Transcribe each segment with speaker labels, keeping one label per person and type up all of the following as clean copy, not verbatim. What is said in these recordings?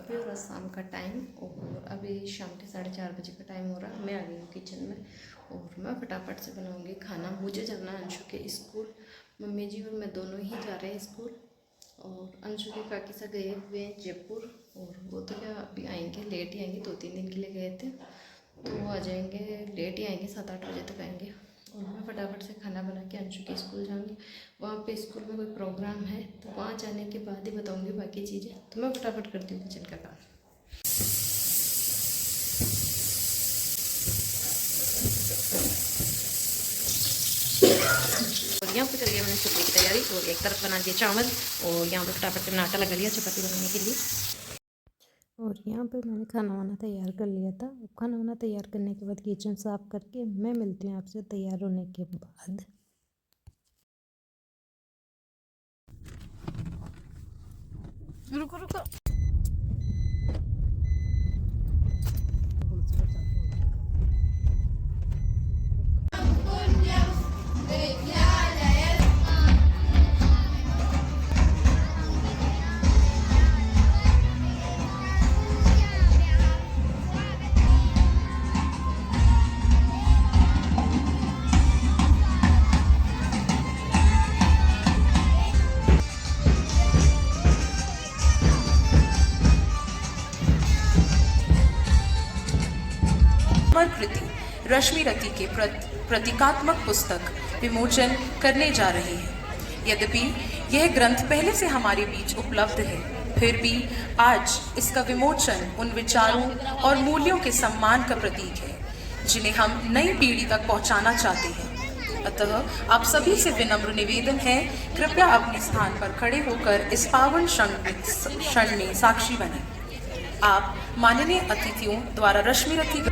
Speaker 1: भी हो रहा शाम का टाइम और अभी शाम के 4:30 का टाइम हो रहा। मैं आ गई हूँ किचन में और मैं फटाफट से बनाऊँगी खाना। मुझे जाना है अंशु के स्कूल। मम्मी जी और मैं दोनों ही जा रहे हैं स्कूल और अंशु के काकी सा गए हुए हैं जयपुर और वो तो क्या अभी आएंगे, लेट ही आएंगे। 2-3 दिन के लिए गए थे तो वो आ जाएंगे, लेट ही आएंगे, 7-8 बजे तक आएंगे। और मैं फटाफट से खाना बना के अंशु के स्कूल जाऊँगी। वहाँ पे स्कूल में कोई प्रोग्राम है तो वहाँ जाने के बाद ही बताऊँगी बाकी चीज़ें। तो मैं फटाफट करती हूँ किचन का काम। और यहाँ पे कर लिया मैंने सुबह की तैयारी और एक तरफ बना दिया चावल और यहाँ पे फटाफट से आटा लगा लिया चपाती बनाने के लिए। और यहाँ पे मैंने खाना वाना तैयार कर लिया था। खाना वाना तैयार करने के बाद किचन साफ करके मैं मिलती हूँ आपसे तैयार होने के बाद। रुको रुको।
Speaker 2: कृति रश्मि रति के प्रतीकात्मक पुस्तक विमोचन करने जा रहे हैं। यद्यपि यह ग्रंथ पहले से हमारे बीच उपलब्ध है, फिर भी आज इसका विमोचन उन विचारों और मूल्यों के सम्मान का प्रतीक है जिन्हें हम नई पीढ़ी तक पहुंचाना चाहते हैं। अतः आप सभी से विनम्र निवेदन है, कृपया अपने स्थान पर खड़े होकर इस पावन क्षण में साक्षी बने। आप माननीय अतिथियों द्वारा रश्मि रति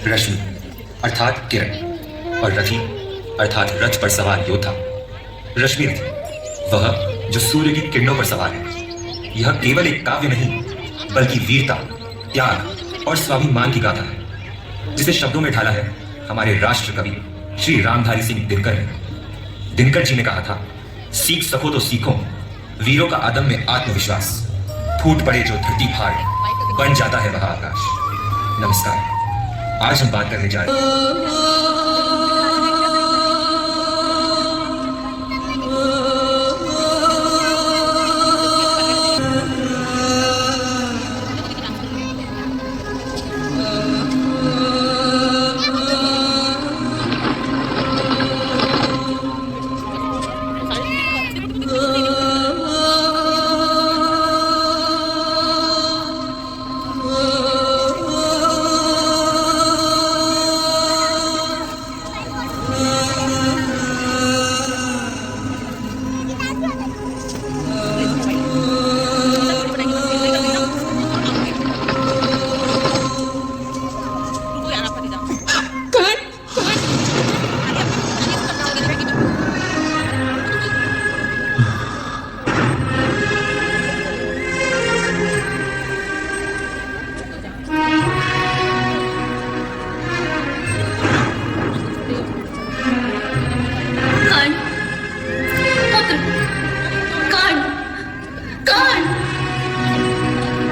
Speaker 3: रश्मि अर्थात किरण और रथी अर्थात रथ पर सवार योद्धा। रश्मि रथी वह जो सूर्य की किरणों पर सवार है। यह केवल एक काव्य नहीं बल्कि वीरता, त्याग और स्वाभिमान की गाथा है जिसे शब्दों में ढाला है हमारे राष्ट्र कवि श्री रामधारी सिंह दिनकर ने। दिनकर जी ने कहा था, सीख सको तो सीखो वीरों का अदम्य आत्मविश्वास, फूट पड़े जो धरती फाड़ बन जाता है वह आकाश। नमस्कार। आज हम बात करने जा रहे हैं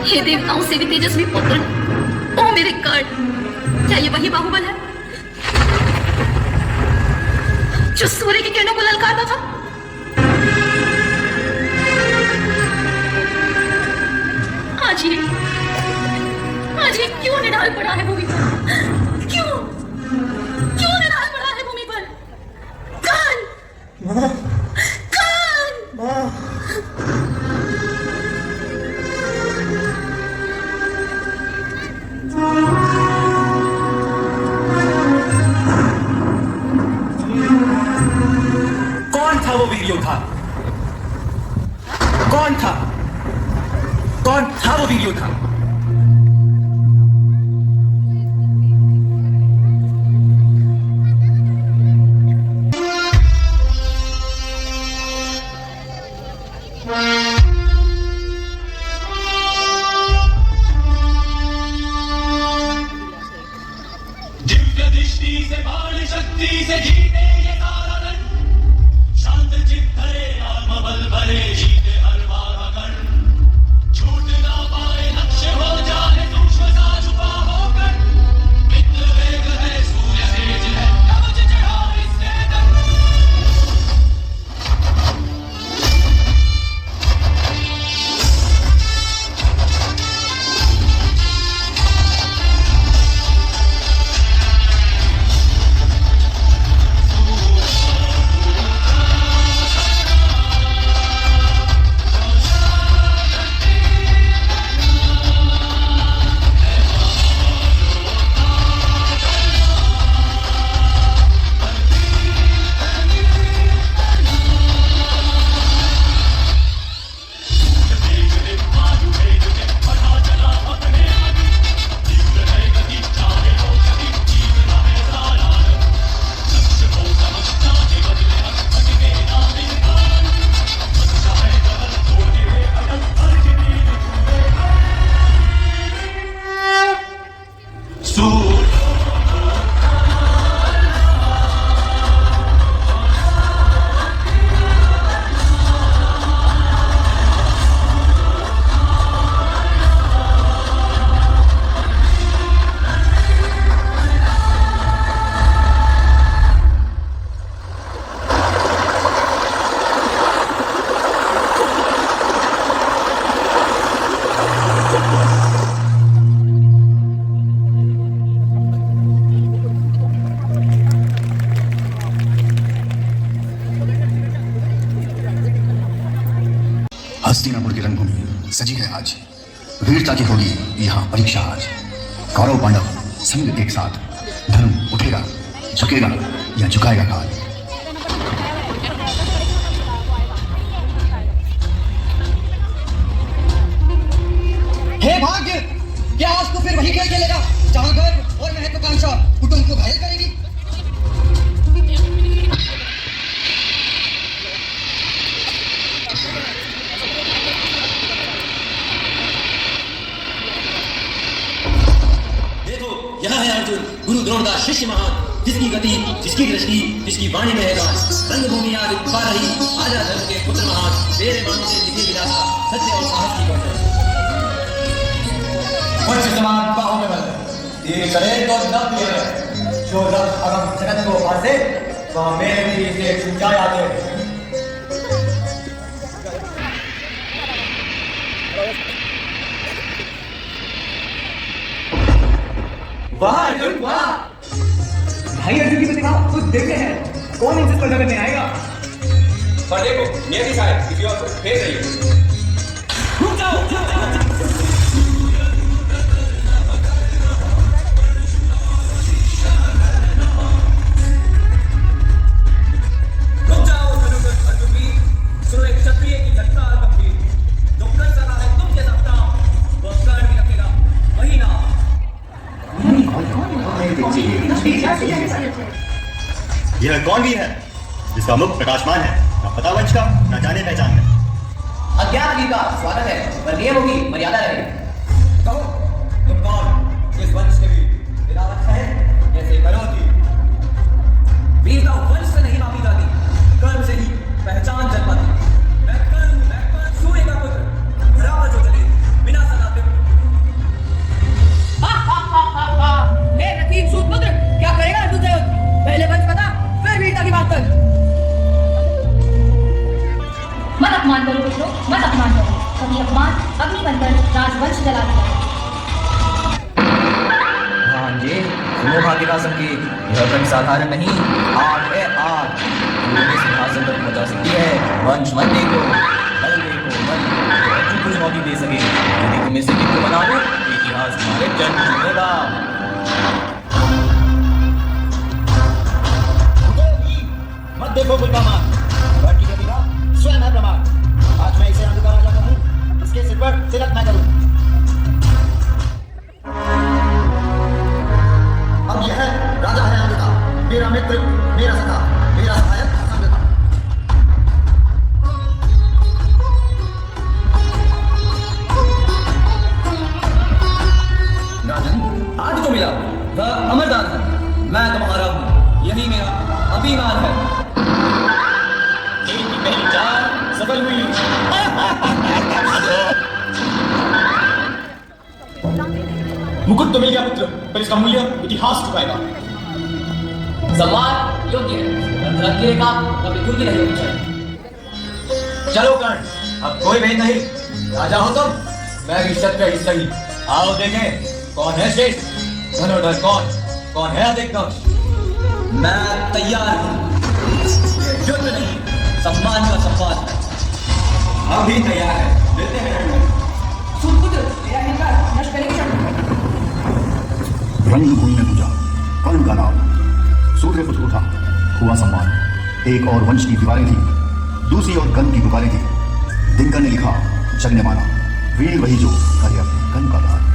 Speaker 4: हे देवताओं से भी तेजस्वी पुत्र, ओ मेरे कर्ण, क्या ये वही बाहुबल है जो सूर्य की किरणों को ललकारता था?
Speaker 5: कौन था वो वीर योद्धा?
Speaker 6: दिव्य दृष्टि से बाण शक्ति से जीते ये सारा रण, शांत चित्त धरे आत्मबल भरे जीते हर वाराकण, छूट ना पाए लक्ष्य हो जाए सूक्ष्म सा छुपा होकर, मित्र वेग है सूर्य तेज है कवच चढ़ा इसने दम।
Speaker 7: हस्तिनापुर की रंगभूमि सजी है आज, वीरता की होगी यहाँ परीक्षा आज। कौरव पांडव संग एक साथ, धर्म उठेगा झुकेगा या झुकाएगा काल।
Speaker 5: हे भाग्य, क्या आज तो फिर वही खेल खेलेगा जहाँ गर्व और महत्वाकांक्षा कुटुंब को घायल करेगी?
Speaker 8: यहाँ है अर्जुन, गुरु द्रोण का शिष्य महान, जिसकी गति, जिसकी दृष्टि, जिसकी वाणी में है गान। रंगभूमि आज पा रही आजा धर्म के पुत्र महान, तेरे बाणों से लिखी विधाता सत्य और साहस की गढ़।
Speaker 9: वज्र समान बाहों में बल, तीर चले तो न पिए, जो रथ अगम जगत को फासे, वह मेरे तीर से छूट जाए आगे।
Speaker 5: वाह अर्जुन वाह! भाई अर्जुन की प्रतिभा कुछ देखते हैं, कौन इनसे स्पर्धा करने आएगा?
Speaker 3: पर देखो नियति शायद किसी और को फेर रही है।
Speaker 5: रुक जाओ, रुक जाओ।
Speaker 8: सुनो एक क्षत्रिय की ललकार गंभीर, जो कर सका है तुमके सपना, वो कर भी रखेगा वही ना।
Speaker 9: यह कौन भी है जिसका मुख प्रकाशमान है, न पता वंश का न जाने पहचान है।
Speaker 8: अज्ञात वीर का स्वागत है, पर नियम होगी मर्यादा रहे।
Speaker 9: कहो तुम कौन, किस वंश के भी बिना वंश है जैसे करो थी।
Speaker 8: वीर का वंश से नहीं माफी जाती, कर्म से ही पहचान जन्म पाती। मैं कर्म सूर्य का पुत्र, बराबर जो चले बिना सलाते।
Speaker 5: हे रकीब सूतपुत्र, क्या करेगा अर्जुन से? पहले वंश पता, फिर वीरता की बात कर।
Speaker 4: मत अपमान करो पुत्रों, मत अपमान करो। कभी अपमान अग्नि बनकर राजवंश जला दिया।
Speaker 5: भांजे, सुनो भाग्य का संकेत, यह कहीं साधारण नहीं, आग है आग। पूरे सिंहासन पर पहुंचा सकती है। वंश मत देखो, बल देखो, बल तो अर्जुन को चुनौती दे सके। यदि तुम इसे कितने बना लो, इतिहास तुम्हारे जन्म चुनेगा।
Speaker 9: मत देखो बुलवामा, स्वयं है प्रमाण। आज मैं इसे अंधकार मुकुट तो मिल गया पुत्र, पर इसका मूल्य इतिहास चुकाएगा।
Speaker 5: सम्मान योग्य है, रखिए का कभी खुद नहीं होनी चाहिए।
Speaker 9: चलो कर्ण, अब कोई भेद नहीं, राजा हो तुम, मैं भी क्षत्रिय ही सही। आओ देखें कौन है श्रेष्ठ, धनुर्धर कौन है अधिक दक्ष।
Speaker 5: मैं तैयार हूँ। युद्ध नहीं, सम्मान का सम्मान।
Speaker 9: हम भी तैयार हैं, मिलते हैं।
Speaker 7: रंगभूमि में पूजा, कर्ण का नाम, सूर्य पुत्र उठा, हुआ सम्मान। एक और वंश की दीवारें थी, दूसरी ओर कर्ण की पुकारें थी। दिनकर ने लिखा, जग ने माना, वीर वही जो करे अपने कर्ण का दान।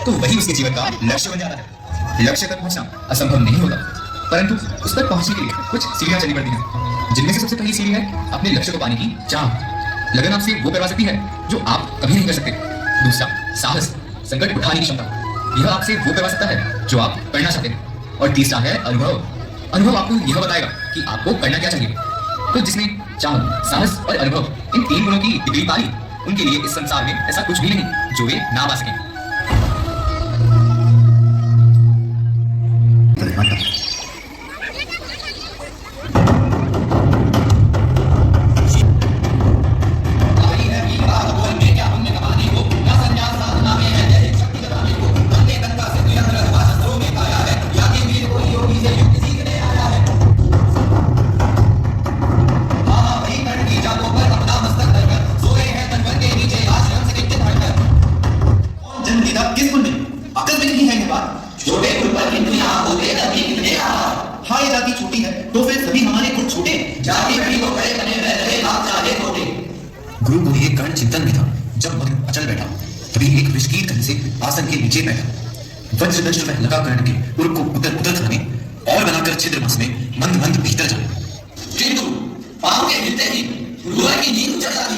Speaker 7: तो वही उसके जीवन का लक्ष्य बन जाता है। लक्ष्य तक पहुंचना असंभव नहीं होगा, परंतु उस तक पहुंचने के लिए कुछ सीढ़ियां चलनी पड़ती हैं, जिनमें से सबसे पहली सीढ़ी है अपने लक्ष्य को पाने की चाह। लगन आपसे वो करवा सकती है जो आप कभी नहीं कर सकते। दूसरा, साहस, संकट उठाने की क्षमता, यह आपसे वो करवा सकता है जो आप करना चाहते हैं। और तीसरा है अनुभव। अनुभव आपको यह बताएगा कि आपको करना क्या चाहिए। तो जिसने चाह, साहस और अनुभव इन तीन गुणों की डिग्री पाई, उनके लिए इस संसार में ऐसा कुछ भी नहीं जो वे ना पा सकें। गुरु को ये कर्ण चिंतन में था। जब वह अचल बैठा, तभी एक विषकीर गंध से आसन के नीचे बैठा। वज्रदंश में लगा कर्ण के उर को उतर उतर खाने और बनाकर छिद्र मांस में मंद मंद भीतर जाने।
Speaker 8: किंतु पांव के हिलते ही गुरुवर की नींद उतर जाती।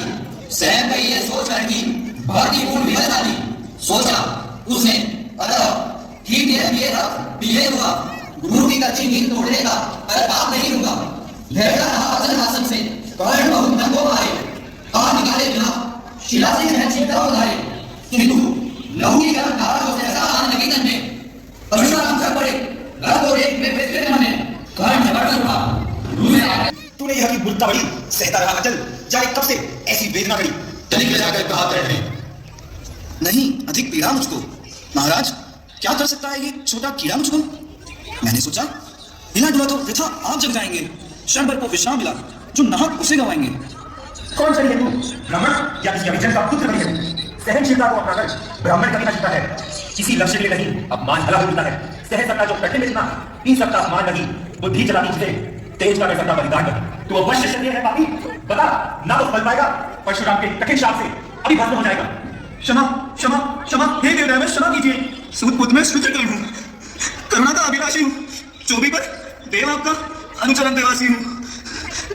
Speaker 8: सहम गई ये सोच कर की भारती पूर्ण विहल जाती। सोचा उसने, अतः ठीक है ये रथ पीले हुआ, गुरु की कच्ची नींद तोड़ने का पर बात नहीं दूंगा। लहरा रहा अचल आसन से कर्ण बहुत नंगो मारे, हाथ निकाले बिना शिला से है चिंता उधारे। किंतु लहू की गर्म धारा को ऐसा आने लगी तन में, परशुराम चल पड़े, रथ और एक में फिर मन में कर्ण झपट उठा।
Speaker 7: तूने यह की बुलता बड़ी सहता रहा अचल, जाने कब से ऐसी वेदना करी।
Speaker 8: तनिक ले जाकर कहा कर्ण
Speaker 7: नहीं, अधिक पीड़ा मुझको। महाराज, क्या कर सकता है ये छोटा कीड़ा मुझको? मैंने सोचा हिला डुला तो वृथा आप जग जाएंगे, क्षण भर को विश्राम मिला जो नाहक उसे गवाएंगे।
Speaker 9: कौन सही है तू, ब्राह्मण या किसी अभिजन का पुत्र बनी है? सहनशीलता को अपनाकर ब्राह्मण कभी ना जीता है। किसी लक्ष्य के लिए नहीं, अपमान भला हो मिलता है। सह सकता जो कठिन में इतना, पी सकता अपमान नहीं, बुद्धि चलानी जिसे तेज का कर सकता बलिदान नहीं। तू अवश्य क्षत्रिय है पापी, बता ना तो फल पाएगा, परशुराम के कठिन शाप से अभी भस्म हो जाएगा।
Speaker 10: क्षमा क्षमा क्षमा, हे देवराय में क्षमा कीजिए। सूत पुत्र में सुचित हूँ, करुणा का अभिलाषी हूँ, चोभी पर देव आपका अनुचरण देवासी हूँ।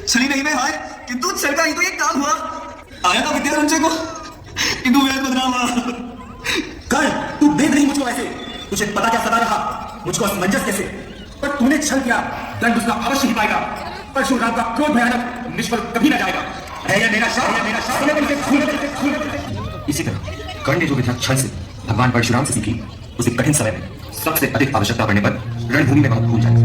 Speaker 10: छली नहीं मैं हाय, किंतु छल का ही तो एक काम हुआ। आया था विद्या संचय को, किंतु वेद बदनाम हुआ।
Speaker 9: कर्ण, तू देख नहीं मुझको ऐसे, तुझे पता क्या सता रहा मुझको असमंजस कैसे। पर तूने छल किया, दंड उसका अवश्य ही पाएगा। परशुराम का क्रोध भयानक, निष्फल कभी न जाएगा। है यह मेरा शाप, है मेरा शाप।
Speaker 3: इसी तरह कर्ण ने जो विद्या छल से भगवान परशुराम से सीखी, उसे कठिन समय में सबसे अधिक आवश्यकता पड़ने पर रणभूमि में वह भूल जाएगा।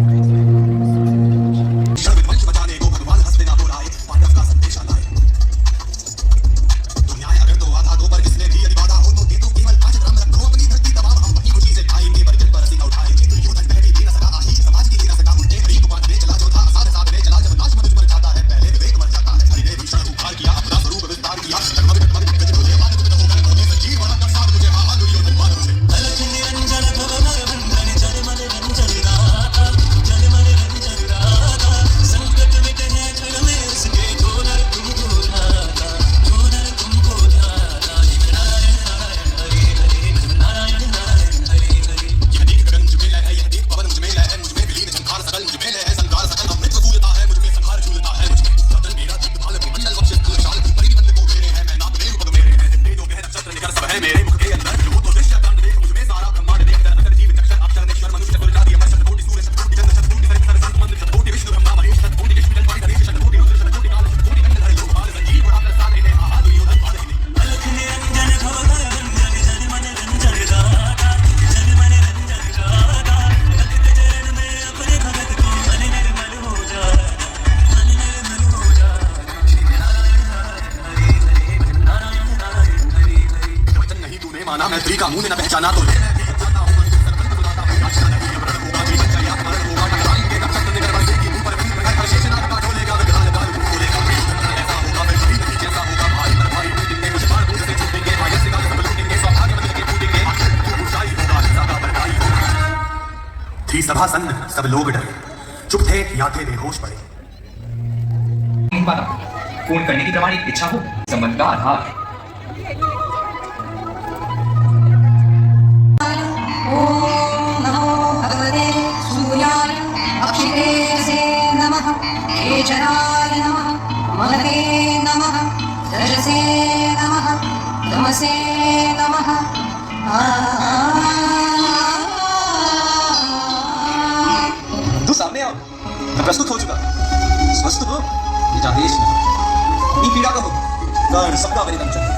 Speaker 10: चना तो ले थी सभा सन्न, सब लोग डरे, चुप थे या थे बेहोश पड़े।
Speaker 7: नहीं पाता पूर्ण करने की प्रमाणिक इच्छा हो संबंध का आधार है।
Speaker 11: ओम नमो भगवते सूर्याय अक्षितेजसे नमः केशराय नमः महते नमः रजसे नमः तमसे नमः
Speaker 10: तू सामने आओ, मैं प्रस्तुत हो चुका, स्वस्थ हो, निजादेश नहीं, पीड़ा का हो, कर्ण सबका बलिदान चले,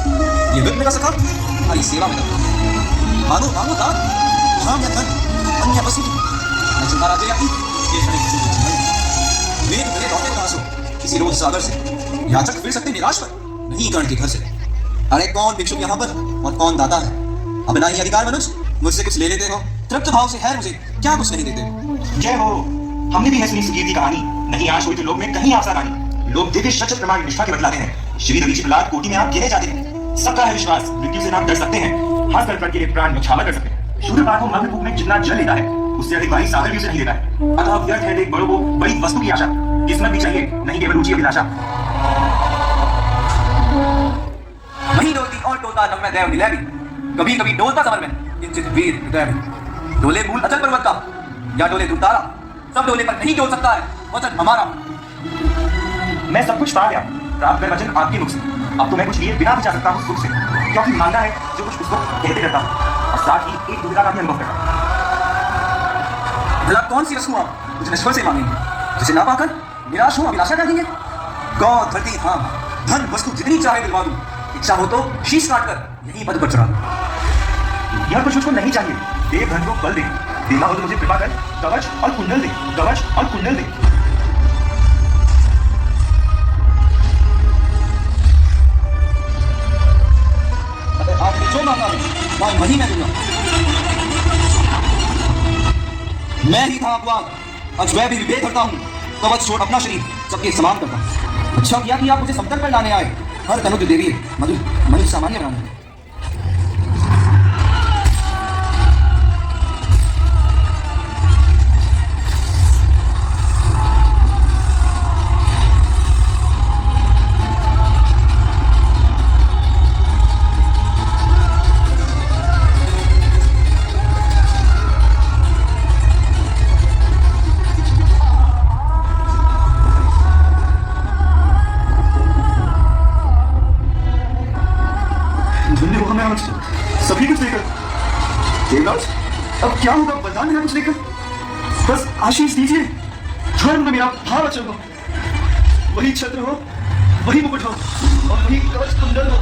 Speaker 10: ये विघ्न का सखा, हमारी सेवा में लगा, मानो मानो दान, धाम या धन, अन्य वस्तु, न चुका राजे आती, ये शरीर किसी को जीवन, वेद भले लौटे कहाँ सो, किसी रोज सागर से, याचक फिर सकते निराश पर, नहीं कर्ण के घर से, अरे कौन भिक्षुक यहाँ पर और कौन दाता है, अब ना ही अधिकार मनुष्य, मुझसे कुछ ले लेते हो, तृप्त भाव से है मुझे, क्या कुछ नहीं देते।
Speaker 9: जय हो, हमने भी है सुनी सुकीर्ति कहानी, नहीं आज हुई तो लोग में कहीं आशा रानी, लोग दिव्य शस्त्र प्रमाण निष्ठा के बतलाते हैं, श्री रवि प्रहलाद कोटि में आप गिने जाते हैं, सबका है विश्वास, मृत्यु से नाम डर सकते हैं, हाथ कर के लिए प्राण न्यौछावर कर सकते हैं, शूद्र पाठ मग्न कूप में जितना जल लेता है उससे अधिक भारी सागर भी उसे नहीं लेता है, अतः व्यर्थ है देख बड़ों को बड़ी वस्तु की आशा, किस्मत भी चाहिए नहीं केवल रुचि अभिलाषा।
Speaker 5: वही डोलती और टोलता नभ में देव नीलैवी, कभी कभी डोलता समर में किंचित वीर हृदय में, डोले मूल अचल पर्वत का या डोले ध्रुव तारा, सब डोले पर नहीं डोल सकता है वचन हमारा।
Speaker 9: मैं सब कुछ पा गया, प्राप्त कर वचन आपके मुख से, अब तो मैं कुछ लिए बिना भी जा सकता हूँ सुख से, क्योंकि मांगा है जो कुछ उसको कहते करता हूँ और साथ ही एक दुविधा का भी अनुभव करता हूँ।
Speaker 5: भला कौन सी रस्म आप मुझे नश्वर से मांगेंगे, जिसे ना पाकर निराश हो अभिलाषा कर देंगे? कौन धरती धाम धन वस्तु जितनी चाहे दिलवा दूं, इच्छा हो तो शीश काट कर यहीं पद पर चढ़ा दूं।
Speaker 9: यह कुछ मुझको नहीं चाहिए, देव धन को बल दे, देना हो तो मुझे कृपा कर कवच और कुंडल दे, कवच और कुंडल दे।
Speaker 5: अगर आपने जो मांगा है वही मैं दूंगा। मैं ही था अपवाद, आज मैं भी विवेक करता हूँ, कवच छोड़ अपना शरीर सबके समान करता हूँ। अच्छा किया कि आप मुझे समतल पर लाने आए, हर तनुज देवी है मनुष्य सामान्य बनाने।
Speaker 10: सभी कुछ लेकर देवराज, अब क्या होगा बलदान मेरा कुछ लेकर, बस आशीष दीजिए, धर्म में मेरा भाव अचल हो, वही छत्र हो, वही मुकुट हो और वही कवच कुंडल हो।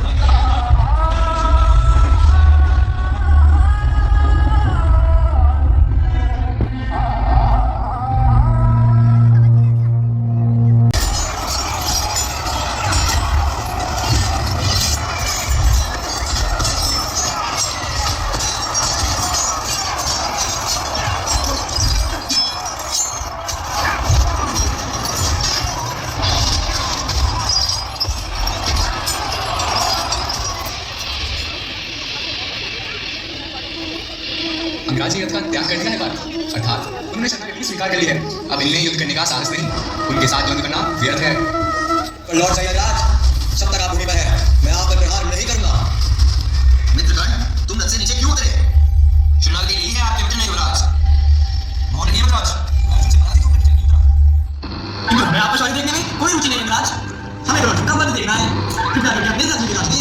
Speaker 7: अंग्राजी युद्ध का त्याग कर दिया है भारत, अर्थात उन्होंने शरणागति स्वीकार कर ली है। अब इनमें युद्ध करने का साहस नहीं, उनके साथ युद्ध करना व्यर्थ है।
Speaker 8: लॉर्ड सयाजराज, जब तक आप भूमि पर है मैं आप पर प्रहार नहीं करूंगा।
Speaker 7: मित्रगण, तुम रथ से नीचे क्यों उतरे? शरणागति यही है आपके वचन युवराज। मौन नहीं युवराज,
Speaker 8: क्योंकि हमें आपस वाली देखने में कोई रुचि नहीं युवराज, हमें तो झुका बंद देखना है। कृपया करके अपने साथ युवराज जी।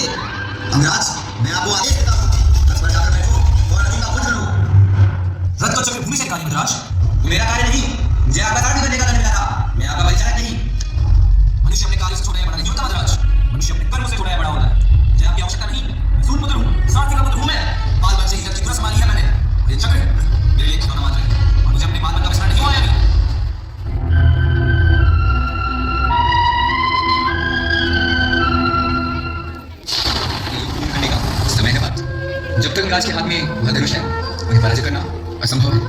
Speaker 7: अंग्राज, मैं आपको आदेश देता हूँ, रथ पर जाकर बैठो और अर्जुन का वध करो।
Speaker 8: रथ को चक्र भूमि से निकालिए युवराज।
Speaker 7: मेरा कार्य नहीं, मुझे आपका कार्य करने का दंड मिला था, मैं आपका परिचारक नहीं।
Speaker 8: मनुष्य अपने कार्य से छोटा या बड़ा नहीं होता महाराज, मनुष्य अपने कर्म से छोटा या बड़ा होता है। मुझे आपकी आवश्यकता नहीं, मैं सूर्य पुत्र हूँ, सारथी का पुत्र हूँ मैं। बाल बच्चे ही की संभाली है मैंने, ये चक्र मेरे लिए खिलौना मात्र है और मुझे अपने बाल बच्चा का नहीं आया।
Speaker 7: करने का समय है बात, जब तक राज के हाथ में वह धनुष है, उन्हें पराजित करना असंभव है।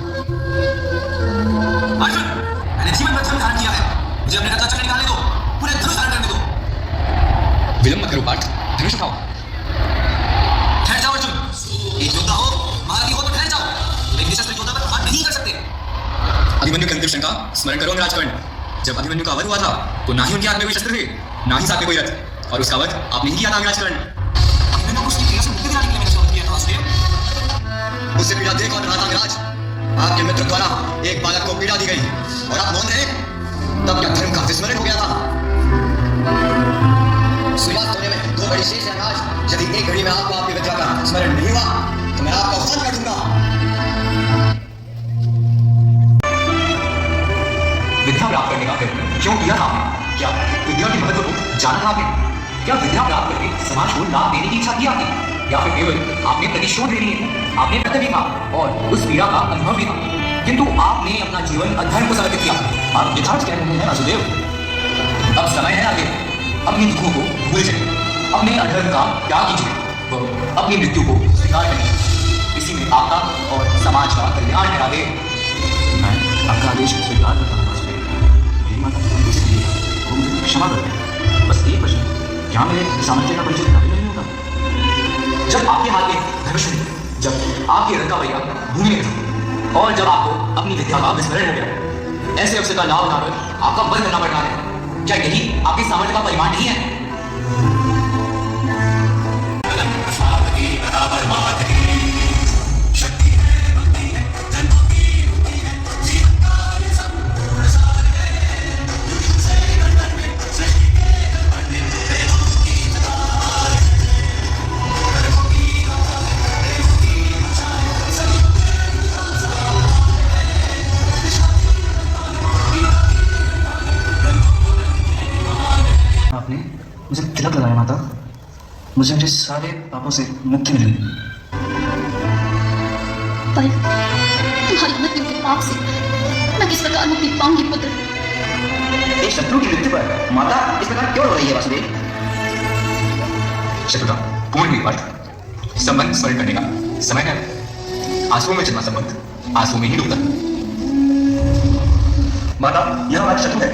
Speaker 8: अर्जुन, मैंने जीवन भर धर्म धारण किया है, मुझे अपने कच्चा चक्र निकालने दो, पूरे धनुष धारण करने दो।
Speaker 7: विलंब मत करो पार्थ, धनुष उठाओ।
Speaker 8: ठहर जाओ अर्जुन, एक योद्धा हो, महारथी हो तो ठहर जाओ। तुम एक निशस्त्र योद्धा पर हाथ नहीं कर सकते।
Speaker 7: अभिमन्यु के अंतिम क्षण का स्मरण करो राजकर्ण। जब अभिमन्यु का वध हुआ था तो ना ही उनके हाथ में कोई शस्त्र थे, ना ही साथ में कोई रथ, और उसका वध आपने ही किया था राजकर्ण।
Speaker 8: अभिमन्यु को उसकी क्रिया से मुक्ति दिलाने के लिए मैंने शपथ किया था वासुदेव।
Speaker 7: उससे पीड़ा देख और रहा था राज। आपके मित्र द्वारा एक बालक को पीड़ा दी गई और आप मौन रहे, तब क्या धर्म का विस्मरण हो गया था? सूर्यास्त होने में 2 घड़ी शेष है राज। यदि एक घड़ी में आपको आपकी विद्या का स्मरण नहीं हुआ तो मैं आपका वध कर दूंगा।
Speaker 9: विद्या प्राप्त करने का प्रयत्न क्यों किया था आपने? क्या विद्या के महत्व को जाना था आपने? क्या विद्या प्राप्त करके समाज को लाभ देने की इच्छा की आपने? या फिर केवल आपने प्रतिशोध लेने हेतु आपने व्रत भी था और उस पीड़ा का अनुभव भी था, किंतु आपने अपना जीवन अधर्म को समर्पित किया? आप यथार्थ कह रहे हैं वासुदेव। अब समय है आगे, अपने दुखों को भूल जाइए, अपने अधर्म का त्याग कीजिए, वो अपनी मृत्यु को स्वीकार करिए। इसी में आपका और समाज का कल्याण करा दे। मैं आपका आदेश स्वीकार करता हूँ वासुदेव। मेरी माता इसलिए वो मुझे क्षमा कर दे। बस एक प्रश्न, क्या मेरे सामर्थ्य का परिचय कभी नहीं होगा? जब आपके हाथ में धनुष नहीं, जब आपके रथ का पहिया भूमि में था, और जब आपको अपनी विद्या का विस्मरण हो गया, ऐसे अवसर का लाभ उठाकर आपका वध करना पड़ रहा है, क्या यही आपके सामर्थ्य का परिमाण नहीं है? आपने मुझे तिलक लगाया माता, मुझे मेरे सारे पापों से मुक्ति मिली।
Speaker 4: पर तुम्हारी मृत्यु के पाप से मैं किस प्रकार मुक्ति पाऊंगी पुत्र?
Speaker 7: एक शत्रु की मृत्यु पर माता इस प्रकार क्यों रो रही है वासुदेव? शत्रुता पूर्ण हुई पार्थ। संबंध स्मरण करने का समय है। आंसुओं में जन्मा संबंध आंसुओं में ही डूबता।
Speaker 9: माता, यह हमारा शत्रु है।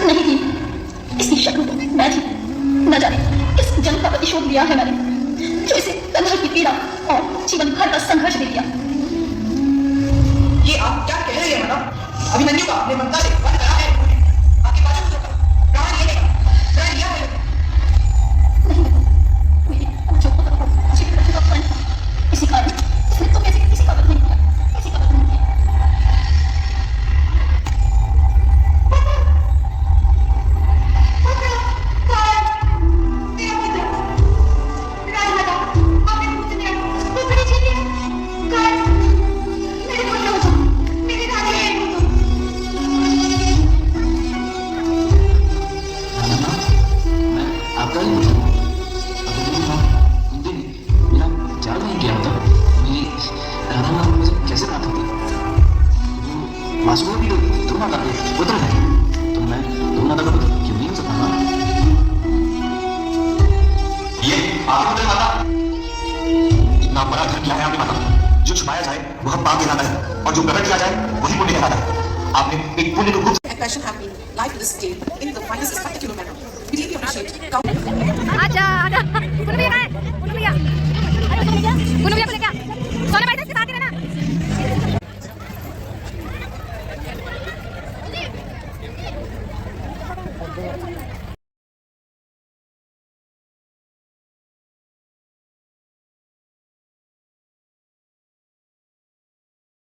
Speaker 4: नहीं थी, इसकी शत्रु तो मैं थी। न जाने किस जन्म का प्रतिशोध लिया है मैंने, जो इसे कंधर की पीड़ा और जीवन भर का संघर्ष दे दिया।
Speaker 10: ये आप क्या कह रहे हैं मैडम? अभिमन्यु का अपने ममता से वध करा है, आपके बाजू में धोखा, प्राण लिए लेगा, प्राण लिया है।
Speaker 4: नहीं, मेरी जो पुत्र को मुझे रखने का प्रण था, इसी कारण इसने तो कैसे किसी का वध नहीं किया, किसी का वध नहीं किया।
Speaker 9: वासुदेव भी ध्रुव माता के पुत्र है, तो मैं ध्रुव माता का पुत्र क्यों नहीं हो सकता?
Speaker 7: ये आपके पुत्र माता। इतना बड़ा धर्म क्या है आपकी माता? जो छुपाया जाए वह पाप कहलाता है, और जो प्रकट किया जाए वही पुण्य कहलाता है। आपने एक पुण्य को गुप्त
Speaker 2: passion have been live to this day in the finest spectacular manner. We deeply appreciate
Speaker 12: आजा आजा कुनु भैया कहाँ है? कुनु भैया को लेके आ। सोना भाई इसके साथ ही रहना।